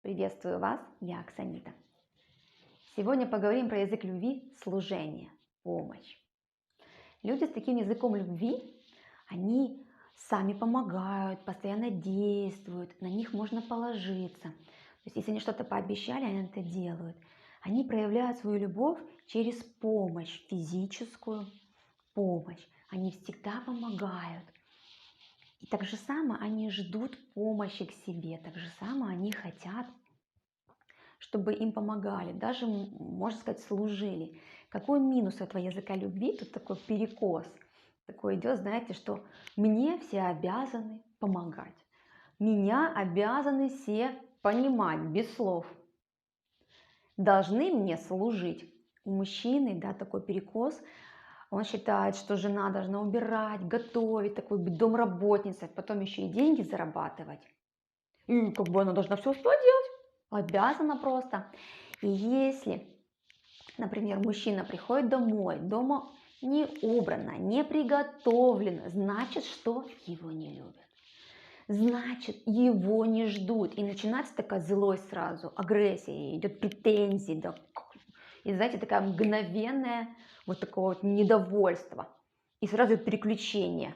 Приветствую вас, я Оксанита. Сегодня поговорим про язык любви, служение, помощь. Люди с таким языком любви, они сами помогают, постоянно действуют, на них можно положиться. То есть, если они что-то пообещали, они это делают. Они проявляют свою любовь через помощь, физическую помощь. Они всегда помогают. И так же само они ждут помощи к себе, так же само они хотят, чтобы им помогали, даже, можно сказать, служили. Какой минус этого языка любви? Тут такой перекос. Такой идет, знаете, что мне все обязаны помогать. Меня обязаны все понимать без слов. Должны мне служить. У мужчины, да, такой перекос. Он считает, что жена должна убирать, готовить, такой быть домработницей, потом еще и деньги зарабатывать. И как бы она должна все что делать? Обязана просто. И если, например, мужчина приходит домой, дома не убрано, не приготовлено, значит, что его не любят. Значит, его не ждут. И начинается такая злость сразу, агрессия, идет претензии, да, и знаете, такая мгновенная вот такое вот недовольство. И сразу переключение.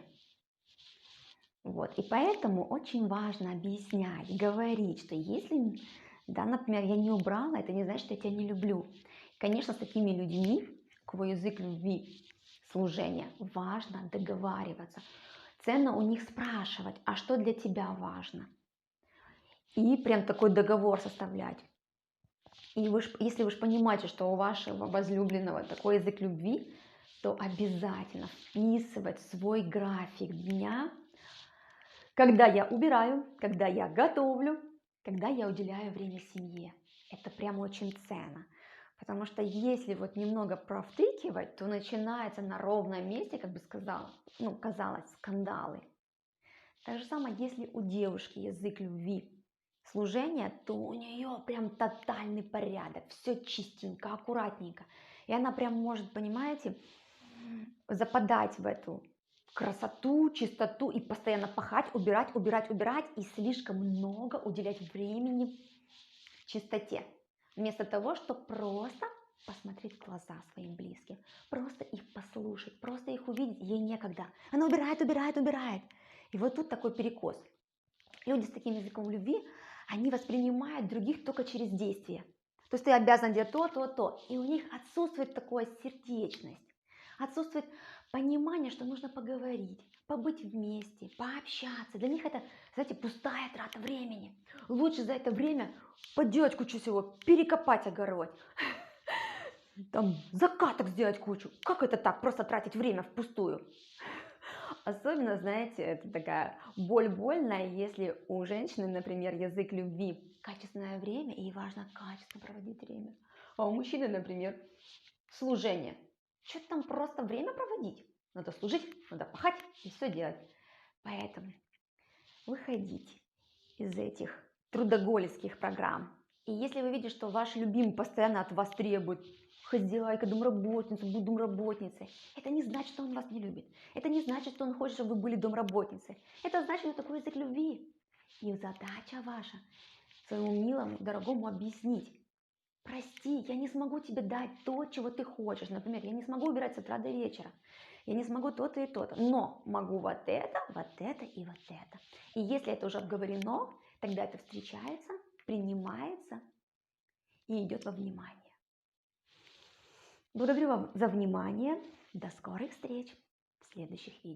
Вот. И поэтому очень важно объяснять, говорить, что если, да, например, я не убрала, это не значит, что я тебя не люблю. Конечно, с такими людьми, у кого язык любви, служения, важно договариваться. Ценно у них спрашивать, а что для тебя важно? И прям такой договор составлять. И если вы же понимаете, что у вашего возлюбленного такой язык любви, то обязательно вписывать в свой график дня, когда я убираю, когда я готовлю, когда я уделяю время семье. Это прям очень ценно. Потому что если вот немного провтыкивать, то начинается на ровном месте, как бы сказала, казалось, скандалы. Так же самое, если у девушки язык любви служения, то у нее прям тотальный порядок, все чистенько, аккуратненько. И она прям может, понимаете, западать в эту красоту, чистоту и постоянно пахать, убирать, убирать, убирать и слишком много уделять времени чистоте. Вместо того, чтобы просто посмотреть в глаза своим близким, просто их послушать, просто их увидеть, ей некогда. Она убирает, убирает, убирает. И вот тут такой перекос. Люди с таким языком любви, они воспринимают других только через действие. То есть ты обязан делать то, то, то. И у них отсутствует такая сердечность. Отсутствует понимание, что нужно поговорить, побыть вместе, пообщаться. Для них это, знаете, пустая трата времени. Лучше за это время поделать кучу всего, перекопать огород, там закаток сделать кучу. Как это так, просто тратить время впустую? Особенно, знаете, это такая боль больная, если у женщины, например, язык любви качественное время, и ей важно качественно проводить время. А у мужчины, например, служение. Что там просто время проводить? Надо служить, надо пахать и все делать. Поэтому выходите из этих трудоголических программ. И если вы видите, что ваш любимый постоянно от вас требует хозяйка, домработница, будь домработницей, это не значит, что он вас не любит. Это не значит, что он хочет, чтобы вы были домработницей. Это значит, что такой язык любви. И задача ваша своему милому, дорогому объяснить. Прости, я не смогу тебе дать то, чего ты хочешь. Например, я не смогу убирать с утра до вечера. Я не смогу то-то и то-то. Но могу вот это и вот это. И если это уже обговорено, тогда это встречается, принимается и идет во внимание. Благодарю вас за внимание. До скорых встреч в следующих видео.